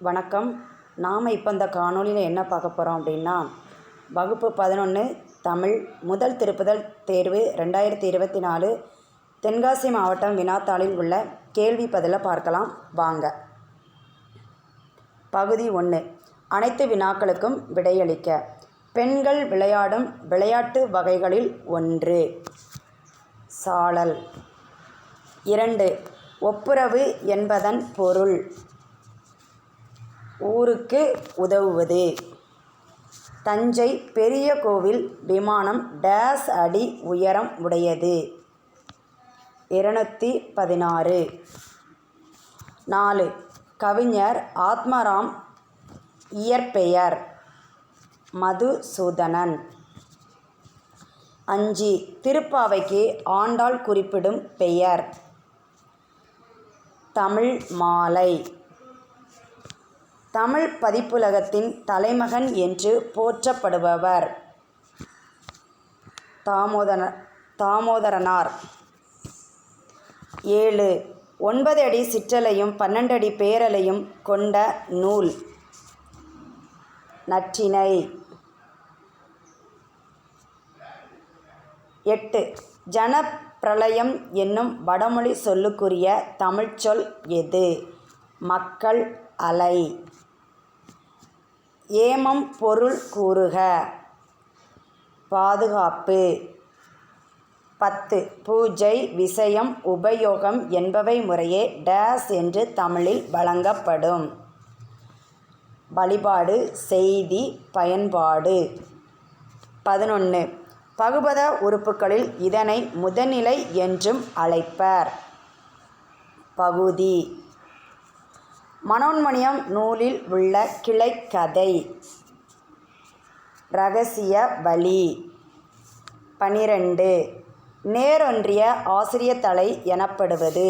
வணக்கம். நாம் இப்போ இந்த காணொளியில் என்ன பார்க்க போகிறோம் அப்படின்னா, வகுப்பு 11 தமிழ் முதல் திருப்புதல் தேர்வு 2024 தென்காசி மாவட்டம் வினாத்தாளில் உள்ள கேள்வி பதிலை பார்க்கலாம் வாங்க. பகுதி 1. அனைத்து வினாக்களுக்கும் விடையளிக்க. பெண்கள் விளையாடும் விளையாட்டு வகைகளில் 1 சாழல். 2. ஒப்புரவு என்பதன் பொருள் ஊருக்கு உதவுவது. தஞ்சை பெரிய கோவில் விமானம் டேஸ் அடி உயரம் உடையது? 216. 4. கவிஞர் ஆத்மாராம் இயற்பெயர் மதுசூதனன். 5. திருப்பாவைக்கு ஆண்டாள் குறிப்பிடும் பெயர் தமிழ் மாலை. தமிழ் பதிப்புலகத்தின் தலைமகன் என்று போற்றப்படுபவர் தாமோதரனார். 7. 9 அடி சிற்றலையும் 12 அடி பேரலையும் கொண்ட நூல் நற்றிணை. 8. ஜனப்பிரளயம் என்னும் வடமொழி சொல்லுக்குரிய தமிழ்ச்சொல் எது? மக்கள் அலை. ஏமம் பொருள் கூறுக. பாதுகாப்பு. 10. பூஜை விஷயம் உபயோகம் என்பவை முறையே டேஸ் என்று தமிழில் வழங்கப்படும்? வழிபாடு செய்தி பயன்பாடு. 11. பகுபத உறுப்புகளில் இதனை முதல்நிலை என்றும் அழைப்பர்? பகுதி. மனோன்மணியம் நூலில் உள்ள கிளைக்கதை இரகசிய வழி. 12. நேரொன்றிய ஆசிரியத்தலை எனப்படுவது?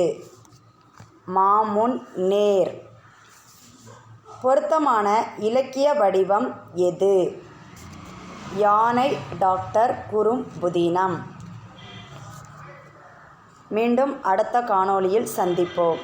மாமுன் நேர். பொருத்தமான இலக்கிய வடிவம் எது? யானை டாக்டர் குறும்புதினம். மீண்டும் அடுத்த காணொளியில் சந்திப்போம்.